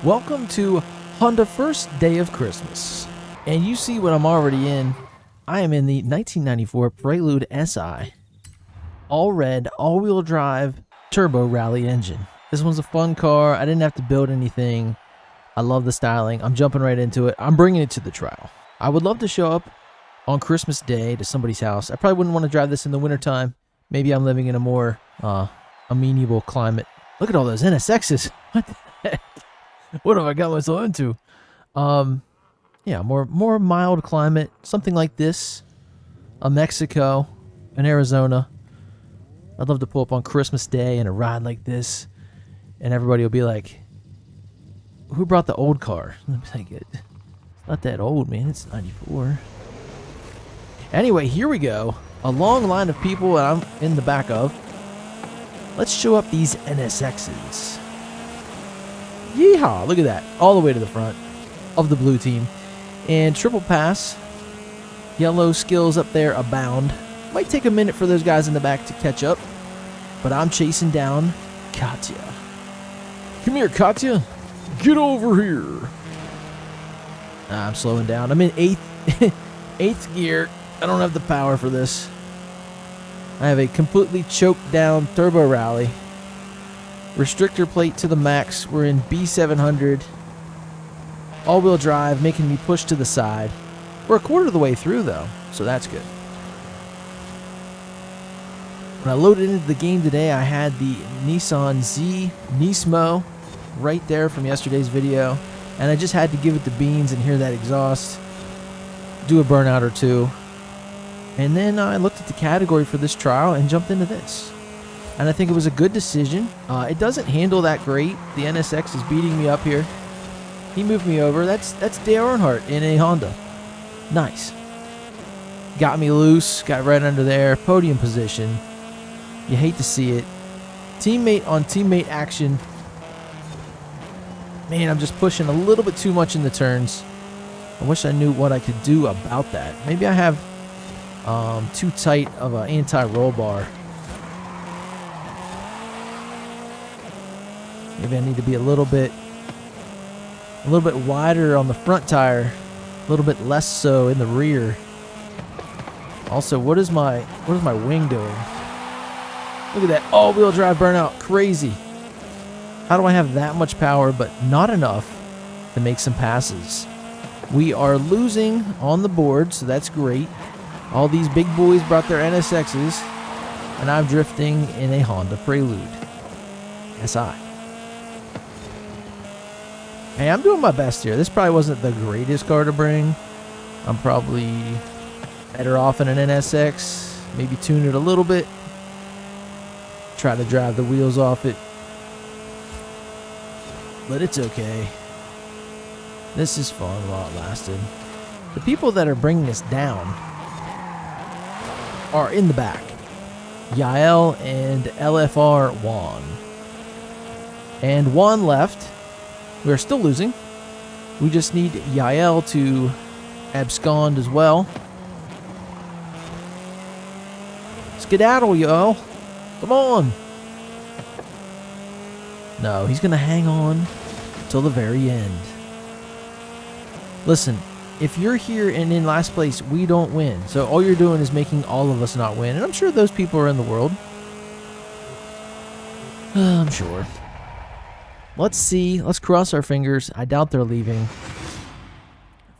Welcome to Honda first day of Christmas. And you see what I'm already in. I am in the 1994 Prelude Si. All red, all-wheel drive, turbo rally engine. This one's a fun car. I didn't have to build anything. I love the styling. I'm jumping right into it. I'm bringing it to the trial. I would love to show up on Christmas Day to somebody's house. I probably wouldn't want to drive this in the wintertime. Maybe I'm living in a more amenable climate. Look at all those NSXs. What the heck? What have I got myself into? Yeah, more mild climate. Something like this. A Mexico, an Arizona. I'd love to pull up on Christmas Day and a ride like this. And everybody will be like, who brought the old car? I'm like, it's not that old, man. It's 94. Anyway, here we go. A long line of people that I'm in the back of. Let's show up these NSXs. Yeehaw! Look at that. All the way to the front of the blue team. And triple pass. Yellow skills up there abound. Might take a minute for those guys in the back to catch up. But I'm chasing down Katya. Come here, Katya. Get over here. I'm slowing down. I'm in eighth gear. I don't have the power for this. I have a completely choked down turbo rally. Restrictor plate to the max. We're in B700. All-wheel drive, making me push to the side. We're a quarter of the way through, though, so that's good. When I loaded into the game today, I had the Nissan Z Nismo right there from yesterday's video, and I just had to give it the beans and hear that exhaust, do a burnout or two. And then I looked at the category for this trial and jumped into this. And I think it was a good decision. It doesn't handle that great. The NSX is beating me up here. He moved me over. That's Dale Earnhardt in a Honda. Nice. Got me loose. Got right under there. Podium position. You hate to see it. Teammate on teammate action. Man, I'm just pushing a little bit too much in the turns. I wish I knew what I could do about that. Maybe I have too tight of an anti-roll bar. Maybe I need to be a little bit wider on the front tire, a little bit less so in the rear. Also, what is my wing doing? Look at that all-wheel drive burnout, crazy. How do I have that much power but not enough to make some passes? We are losing on the board, so that's great. All these big boys brought their NSXs, and I'm drifting in a Honda Prelude Si. Hey, I'm doing my best here. This probably wasn't the greatest car to bring. I'm probably better off in an NSX. Maybe tune it a little bit. Try to drive the wheels off it. But it's okay. This is fun while it lasted. The people that are bringing us down are in the back. Yael and LFR Juan. And Juan left. We are still losing. We just need Yael to abscond as well. Skedaddle, Yael. Come on. No, he's going to hang on till the very end. Listen, if you're here and in last place, we don't win. So all you're doing is making all of us not win. And I'm sure those people are in the world. I'm sure. Let's see. Let's cross our fingers. I doubt they're leaving.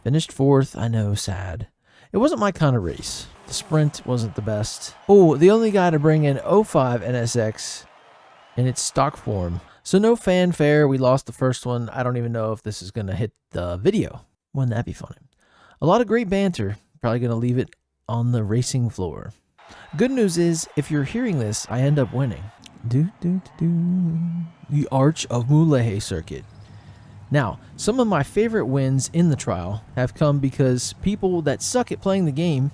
Finished fourth. I know, sad. It wasn't my kind of race. The sprint wasn't the best. Oh, the only guy to bring in 05 NSX in its stock form. So no fanfare. We lost the first one. I don't even know if this is going to hit the video. Wouldn't that be funny? A lot of great banter. Probably going to leave it on the racing floor. Good news is, if you're hearing this, I end up winning. The Arch of Mulehe circuit. Now, some of my favorite wins in the trial have come because people that suck at playing the game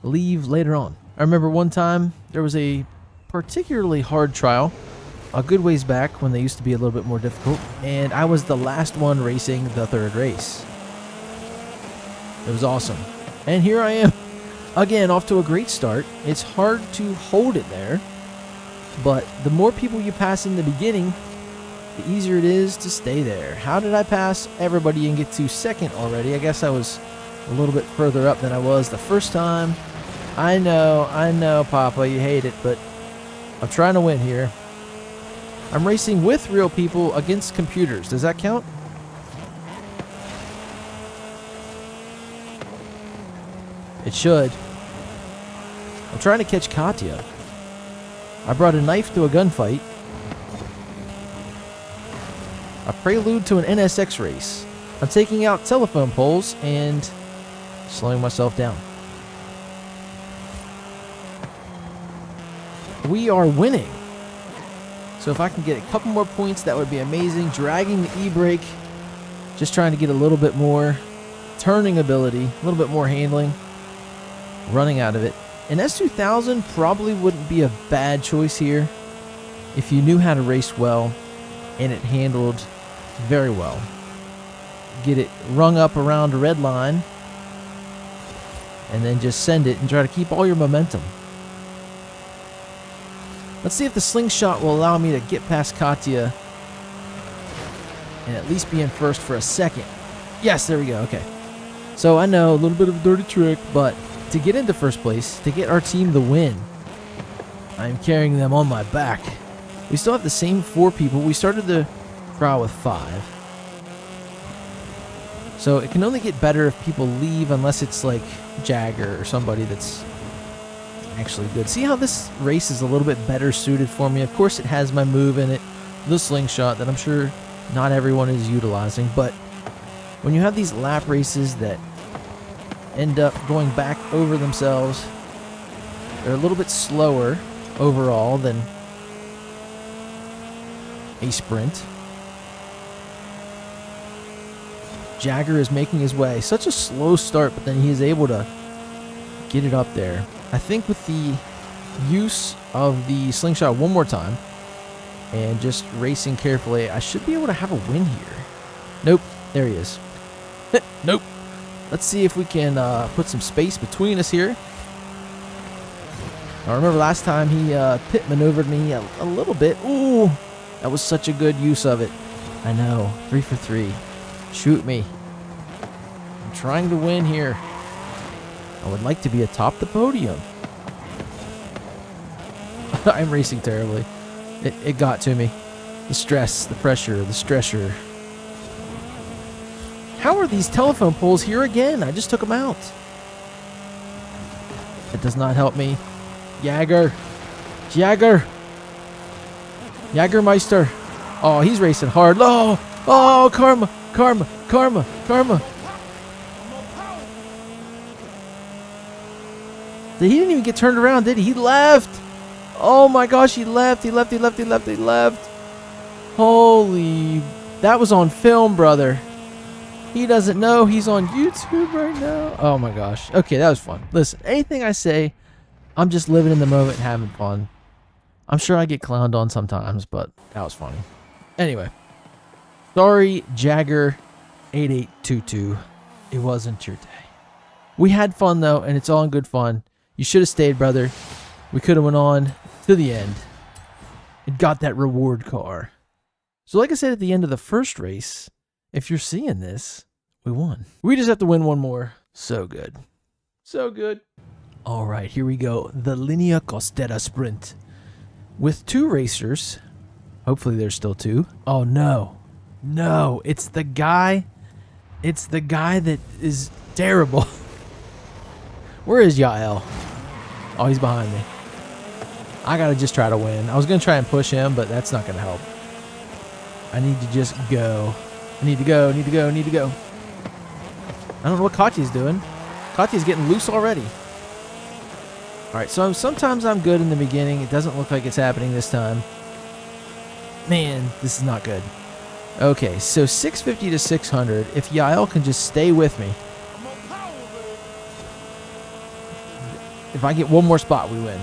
leave later on. I remember one time there was a particularly hard trial a good ways back when they used to be a little bit more difficult, and I was the last one racing the third race. It was awesome. And here I am, again, off to a great start. It's hard to hold it there, but the more people you pass in the beginning, the easier it is to stay there. How did I pass everybody and get to second already? I guess I was a little bit further up than I was the first time. I know, Papa, you hate it, but I'm trying to win here. I'm racing with real people against computers. Does that count? It should. I'm trying to catch Katya. I brought a knife to a gunfight. A prelude to an NSX race. I'm taking out telephone poles and slowing myself down. We are winning. So if I can get a couple more points, that would be amazing. Dragging the e-brake. Just trying to get a little bit more turning ability, a little bit more handling. Running out of it. An S2000 probably wouldn't be a bad choice here if you knew how to race well and it handled very well. Get it rung up around a red line and then just send it and try to keep all your momentum. Let's see if the slingshot will allow me to get past Katya and at least be in first for a second. Yes, there we go. Okay. So I know a little bit of a dirty trick, but to get into first place, to get our team the win, I'm carrying them on my back. We still have the same 4 people. We started the trial with 5. So it can only get better if people leave, unless it's like Jagger or somebody that's actually good. See how this race is a little bit better suited for me? Of course it has my move in it, the slingshot, that I'm sure not everyone is utilizing, but when you have these lap races that end up going back over themselves, they're a little bit slower overall than a sprint. Jagger is making his way. Such a slow start, but then he is able to get it up there. I think with the use of the slingshot one more time and just racing carefully, I should be able to have a win here. Nope. There he is. Nope. Let's see if we can put some space between us here. I remember last time he pit maneuvered me a little bit. Ooh, that was such a good use of it. I know. 3 for 3. Shoot me. I'm trying to win here. I would like to be atop the podium. I'm racing terribly. It got to me. The stress, the pressure, the stressor. How are these telephone poles here again? I just took them out. It does not help me. Jagger. Jagger. Jagermeister. Oh, he's racing hard. Oh, oh, karma. Karma. Karma. Karma. He didn't even get turned around, did he? He left. Oh my gosh, he left. He left. He left. He left. He left. Holy. That was on film, brother. He doesn't know he's on YouTube right now. Oh my gosh. Okay, that was fun. Listen, anything I say, I'm just living in the moment and having fun. I'm sure I get clowned on sometimes, but that was funny. Anyway. Sorry, Jagger8822. It wasn't your day. We had fun, though, and it's all in good fun. You should have stayed, brother. We could have went on to the end and got that reward car. So like I said at the end of the first race, if you're seeing this, we won. We just have to win one more. So good. So good. All right, here we go. The Linea Costera Sprint. With 2 racers. Hopefully there's still 2. Oh, no. No, it's the guy. It's the guy that is terrible. Where is Yael? Oh, he's behind me. I got to just try to win. I was going to try and push him, but that's not going to help. I need to just go. I need to go, need to go, need to go. I don't know what Katya's doing. Katya's getting loose already. Alright, so sometimes I'm good in the beginning. It doesn't look like it's happening this time. Man, this is not good. Okay, so 650 to 600. If Yael can just stay with me. If I get one more spot, we win.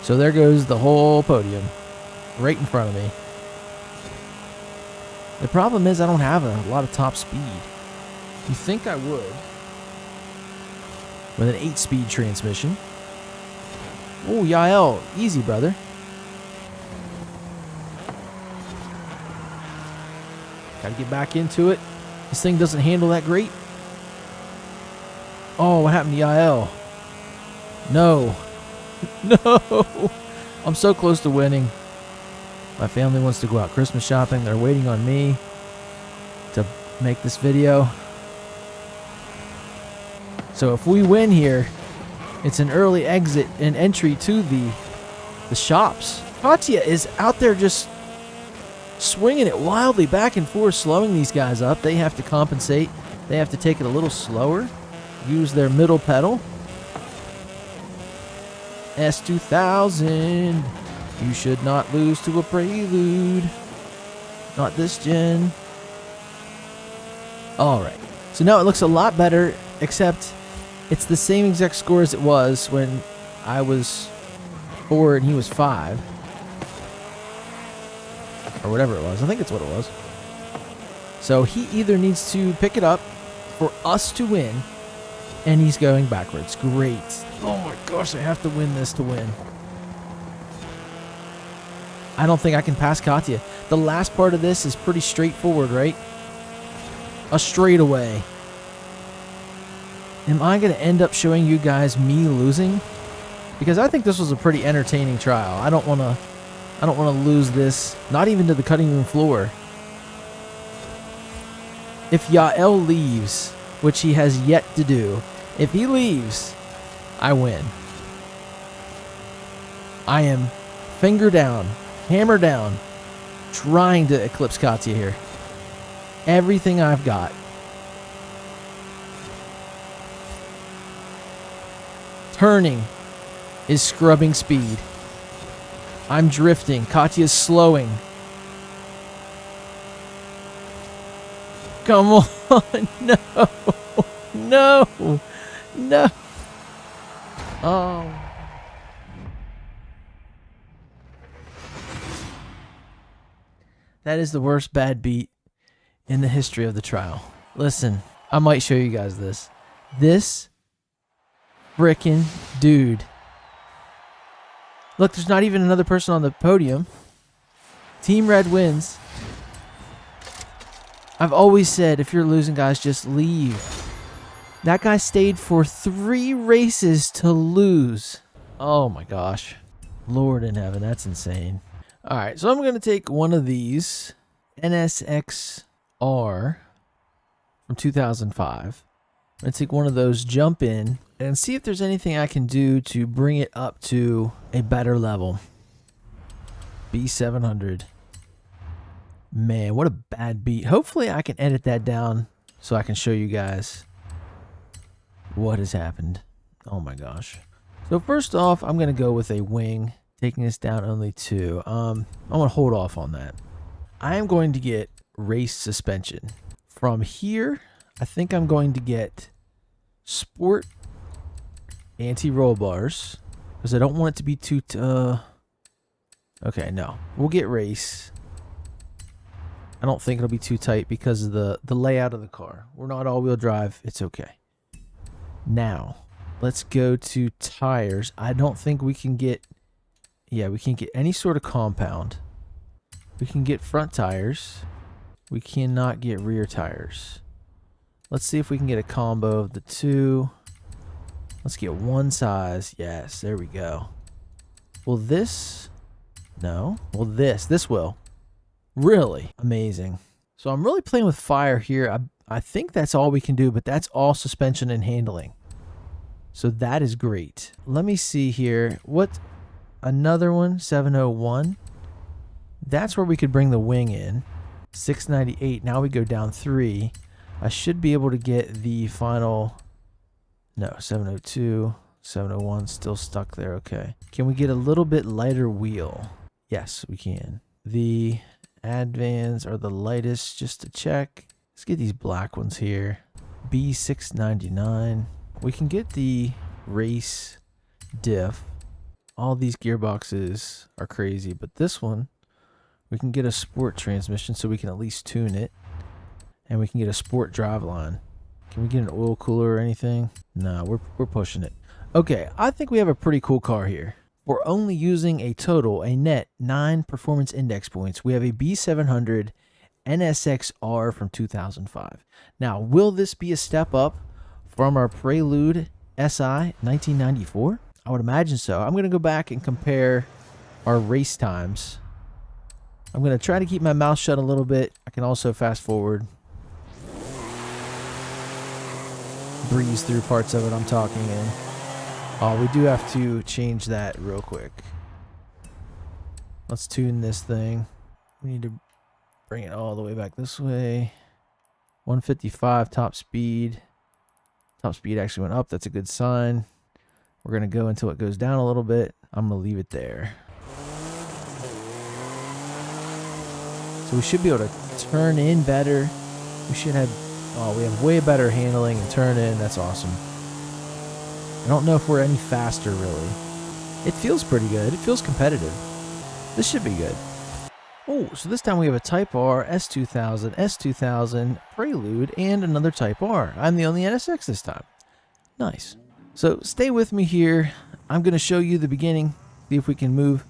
So there goes the whole podium. Right in front of me. The problem is I don't have a lot of top speed. You think I would. With an 8-speed transmission. Oh, Yael. Easy, brother. Gotta get back into it. This thing doesn't handle that great. Oh, what happened to IL? No. No. I'm so close to winning. My family wants to go out Christmas shopping. They're waiting on me to make this video. So if we win here, it's an early exit and entry to the shops. Katya is out there just swinging it wildly back and forth, slowing these guys up. They have to compensate. They have to take it a little slower. Use their middle pedal. S2000. You should not lose to a Prelude. Not this gen. Alright. So now it looks a lot better, except it's the same exact score as it was when I was 4 and he was 5. Or whatever it was. I think it's what it was. So he either needs to pick it up for us to win, and he's going backwards. Great. Oh my gosh, I have to win this to win. I don't think I can pass Katya. The last part of this is pretty straightforward, right? A straightaway. Am I going to end up showing you guys me losing? Because I think this was a pretty entertaining trial. I don't want to lose this, not even to the cutting room floor. If Yael leaves, which he has yet to do, if he leaves, I win. I am finger down, hammer down, trying to eclipse Katya here. Everything I've got. Turning is scrubbing speed. I'm drifting. Katya's slowing. Come on. No. No. No. Oh. That is the worst bad beat in the history of the trial. Listen, I might show you guys this. This frickin' dude. Look, there's not even another person on the podium. Team Red wins. I've always said, if you're losing, guys, just leave. That guy stayed for 3 races to lose. Oh my gosh. Lord in heaven, that's insane. Alright, so I'm going to take one of these. NSX R from 2005. I'm going to take one of those, jump in, and see if there's anything I can do to bring it up to a better level. B700. Man, what a bad beat. Hopefully I can edit that down so I can show you guys what has happened. Oh my gosh. So first off, I'm going to go with a wing, taking this down only 2. I'm going to hold off on that. I am going to get race suspension. From here, I think I'm going to get sport anti-roll bars, because I don't want it to be too okay, no, we'll get race. I don't think it'll be too tight because of the layout of the car. We're not all-wheel drive. It's okay. Now let's go to tires. I don't think we can get, yeah, we can't get any sort of compound. We can get front tires. We cannot get rear tires. Let's see if we can get a combo of the 2. Let's get one size. Yes, there we go. Will this? No. Well, this will. Really amazing. So I'm really playing with fire here. I think that's all we can do, but that's all suspension and handling. So that is great. Let me see here. What? Another one, 701. That's where we could bring the wing in. 698. Now we go down 3. I should be able to get the final. No, 702, 701 still stuck there. Okay. Can we get a little bit lighter wheel? Yes, we can. The Advans are the lightest, just to check. Let's get these black ones here. B699. We can get the race diff. All these gearboxes are crazy, but this one, we can get a sport transmission so we can at least tune it. And we can get a sport driveline. Can we get an oil cooler or anything? No, we're pushing it. Okay, I think we have a pretty cool car here. We're only using a net 9 performance index points. We have a B700 NSX R from 2005. Now, will this be a step up from our Prelude Si 1994? I would imagine so. I'm going to go back and compare our race times. I'm going to try to keep my mouth shut a little bit. I can also fast forward, breeze through parts of it I'm talking in. Oh, we do have to change that real quick. Let's tune this thing. We need to bring it all the way back this way. 155 top speed. Top speed actually went up. That's a good sign. We're going to go until it goes down a little bit. I'm going to leave it there. So we should be able to turn in better. We should have, we have way better handling and turn in. That's awesome. I don't know if we're any faster, really. It feels pretty good. It feels competitive. This should be good. Oh, so this time we have a Type R, S2000, S2000, Prelude, and another Type R. I'm the only NSX this time. Nice. So stay with me here. I'm going to show you the beginning, see if we can move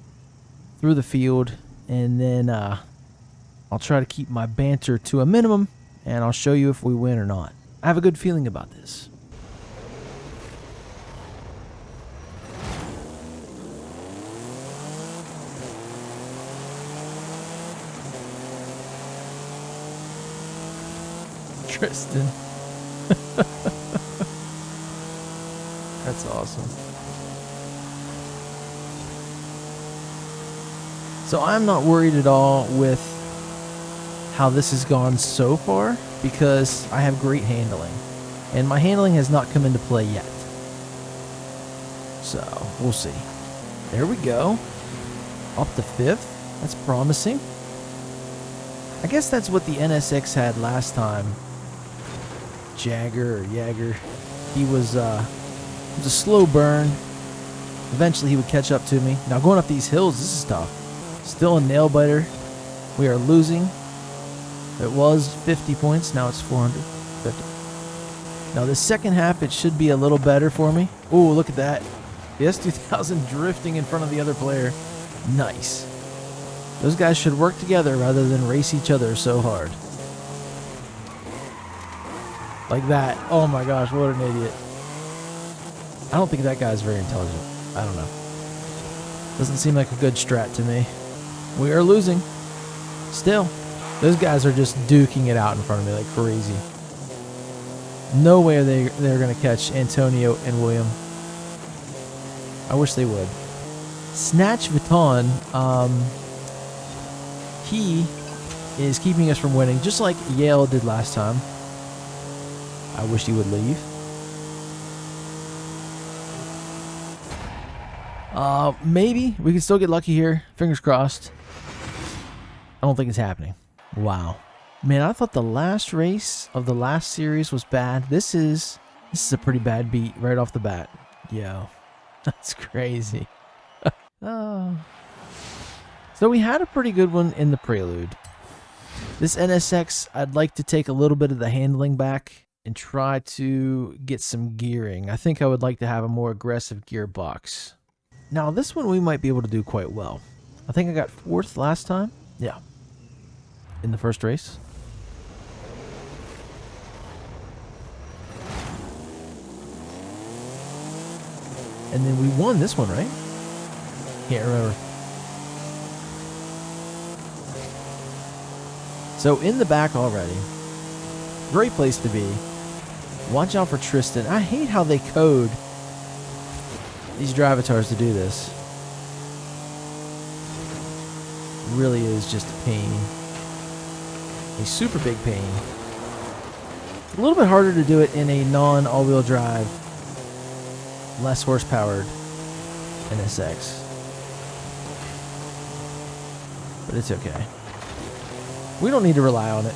through the field, and then I'll try to keep my banter to a minimum, and I'll show you if we win or not. I have a good feeling about this. Tristan. That's awesome. So I'm not worried at all with how this has gone so far because I have great handling. And my handling has not come into play yet. So we'll see. There we go. Up to 5th. That's promising. I guess that's what the NSX had last time. Jagger. He was a slow burn. Eventually he would catch up to me. Now going up these hills, this is tough. Still a nail biter. We are losing. It was 50 points. Now it's 450. Now the second half, it should be a little better for me. Oh, look at that. The S2000 drifting in front of the other player. Nice. Those guys should work together rather than race each other so hard. Like that. Oh my gosh, what an idiot. I don't think that guy's very intelligent. I don't know. Doesn't seem like a good strat to me. We are losing. Still. Those guys are just duking it out in front of me like crazy. No way they're going to catch Antonio and William. I wish they would. Snatch Vuitton, he is keeping us from winning, just like Yale did last time. I wish he would leave. Maybe we can still get lucky here. Fingers crossed. I don't think it's happening. Wow. Man, I thought the last race of the last series was bad. This is a pretty bad beat right off the bat. Yo, that's crazy. Oh. So we had a pretty good one in the Prelude. This NSX, I'd like to take a little bit of the handling back and try to get some gearing. I think I would like to have a more aggressive gearbox. Now this one we might be able to do quite well. I think I got 4th last time. Yeah. In the first race. And then we won this one, right? Can't remember. So in the back already. Great place to be. Watch out for Tristan. I hate how they code these drivatars to do this. It really is just a pain. A super big pain. A little bit harder to do it in a non-all-wheel drive, less horsepowered NSX. But it's okay. We don't need to rely on it.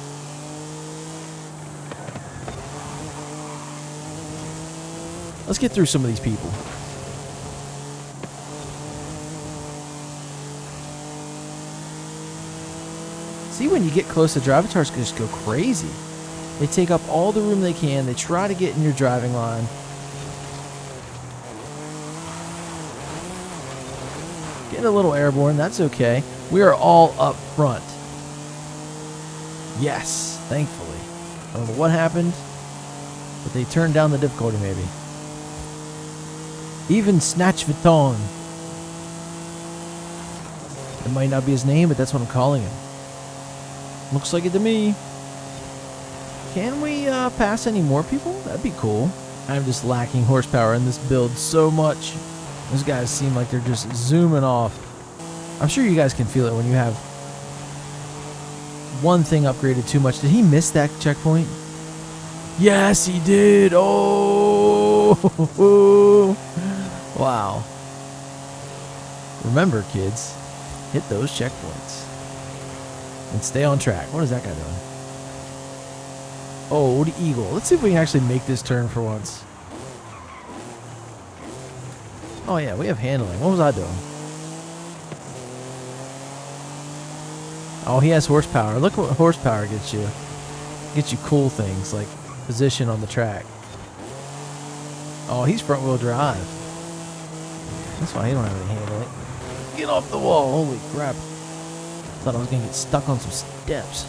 Let's get through some of these people. See, when you get close, the drivatars can just go crazy. They take up all the room they can. They try to get in your driving line. Getting a little airborne, that's okay. We are all up front. Yes, thankfully. I don't know what happened, but they turned down the difficulty maybe. Even Snatch Vuitton. It might not be his name, but that's what I'm calling him. Looks like it to me. Can we pass any more people? That'd be cool. I'm just lacking horsepower in this build so much. Those guys seem like they're just zooming off. I'm sure you guys can feel it when you have one thing upgraded too much. Did he miss that checkpoint? Yes, he did. Oh, wow. Remember, kids, hit those checkpoints and stay on track. What is that guy doing? Old Eagle. Let's see if we can actually make this turn for once. Oh yeah, we have handling. What was I doing? Oh, he has horsepower. Look what horsepower gets you. Gets you cool things like position on the track. Oh, he's front wheel drive. That's why he don't have any handling. Get off the wall. Holy crap. Thought I was going to get stuck on some steps.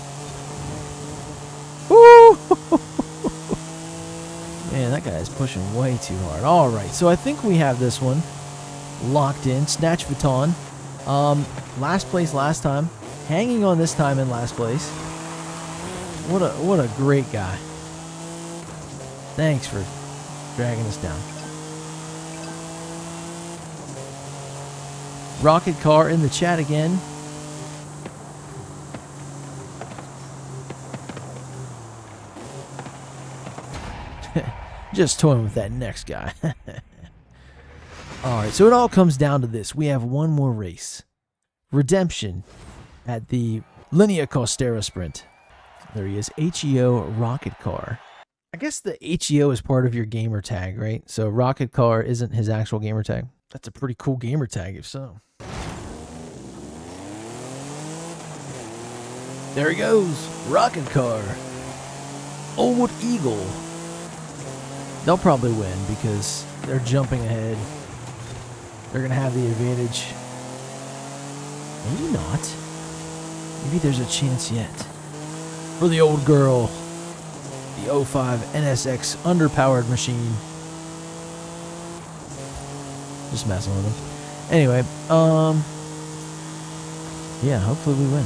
Woo! Man, that guy is pushing way too hard. Alright, so I think we have this one locked in. Snatch Vuitton. Last place last time. Hanging on this time in last place. What a great guy. Thanks for dragging us down. Rocket Car in the chat again. Just toying with that next guy. Alright, so it all comes down to this. We have one more race. Redemption at the Linea Costera Sprint. There he is. HEO Rocket Car. I guess the HEO is part of your gamer tag, right? So Rocket Car isn't his actual gamer tag. That's a pretty cool gamer tag if so. There he goes. Rocket Car. Old Eagle. They'll probably win because they're jumping ahead. They're going to have the advantage. Maybe not. Maybe there's a chance yet. For the old girl. The 05 NSX underpowered machine. Just messing with them. Anyway, yeah, hopefully we win.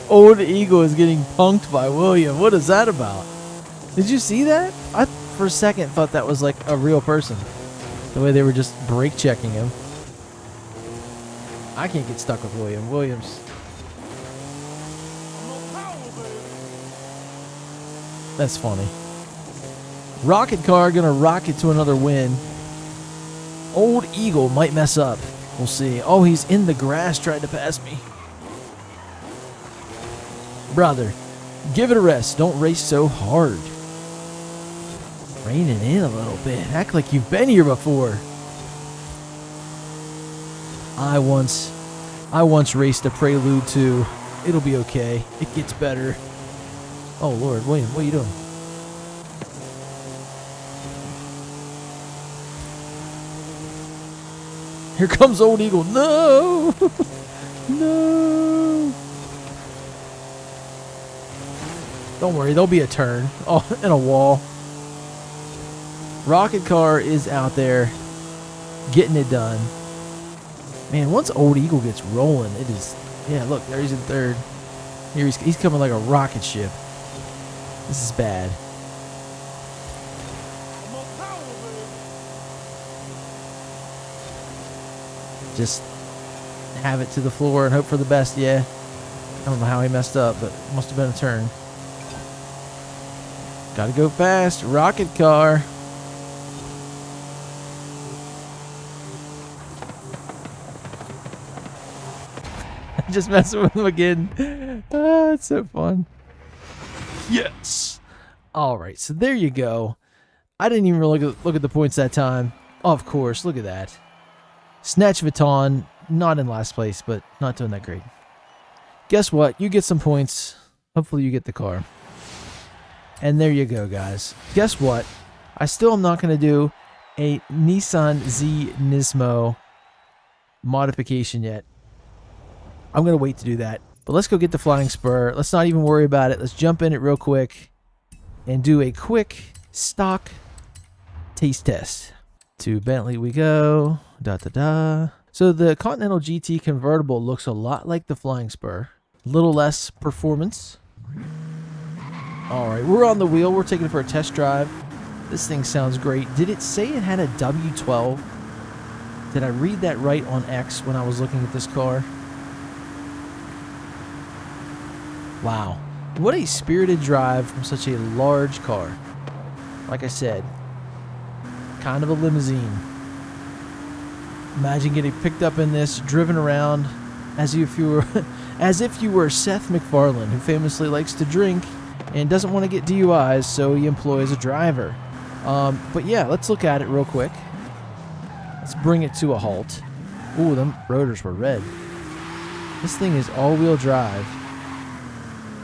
Old Eagle is getting punked by William. What is that about? Did you see that? I, for a second, thought that was like a real person. The way they were just brake checking him. I can't get stuck with William. Williams. That's funny. Rocket Car gonna rocket to another win. Old Eagle might mess up. We'll see. Oh, he's in the grass trying to pass me. Brother, give it a rest. Don't race so hard. Reining in a little bit. Act like you've been here before. I once raced a Prelude Si. It'll be okay. It gets better. Oh Lord, William, what are you doing? Here comes Old Eagle. No! No! Don't worry, there'll be a turn. Oh, and a wall. Rocket Car is out there getting it done. Man, once Old Eagle gets rolling, it is... Yeah, look, there he's in third. Here he's coming like a rocket ship. This is bad. Just have it to the floor and hope for the best, yeah. I don't know how he messed up, but it must have been a turn. Gotta go fast. Rocket Car. Just messing with him again. Oh, it's so fun. Yes. All right, so there you go. I didn't even really look at the points that time. Of course, look at that. Snatch Vuitton, not in last place, but not doing that great. Guess what? You get some points. Hopefully you get the car. And there you go, guys. Guess what? I still am not going to do a Nissan Z Nismo modification yet. I'm going to wait to do that. But let's go get the Flying Spur. Let's not even worry about it. Let's jump in it real quick and do a quick stock taste test. To Bentley we go. So the Continental GT convertible looks a lot like the Flying Spur. A little less performance. All right, we're on the wheel. We're taking it for a test drive. This thing sounds great. Did it say it had a W12? Did I read that right on X when I was looking at this car? Wow. What a spirited drive from such a large car. Like I said, kind of a limousine. Imagine getting picked up in this, driven around as if you were Seth MacFarlane, who famously likes to drink and doesn't want to get DUIs, so he employs a driver. But yeah, let's look at it real quick. Let's bring it to a halt. Ooh, them rotors were red. This thing is all-wheel drive,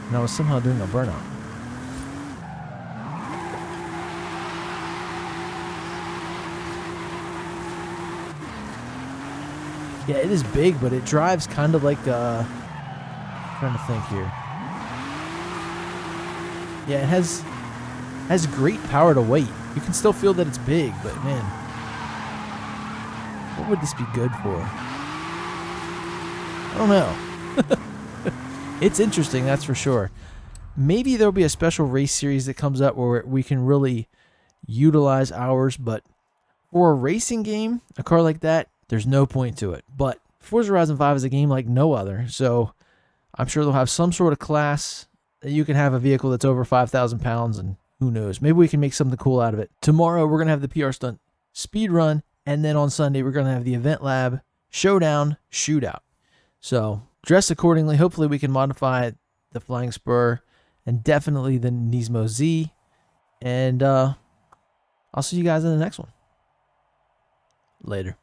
and I was somehow doing a burnout. Yeah, it is big, but it drives kind of like I'm trying to think here. Yeah, it has great power to weight. You can still feel that it's big, but man, what would this be good for? I don't know. It's interesting, that's for sure. Maybe there'll be a special race series that comes up where we can really utilize ours, but for a racing game, a car like that, there's no point to it. But Forza Horizon 5 is a game like no other, so I'm sure they'll have some sort of class that you can have a vehicle that's over 5,000 pounds, and who knows, maybe we can make something cool out of it. Tomorrow, we're going to have the PR Stunt speed run, and then on Sunday, we're going to have the Event Lab Showdown Shootout. So dress accordingly. Hopefully, we can modify the Flying Spur and definitely the Nismo Z. And I'll see you guys in the next one. Later.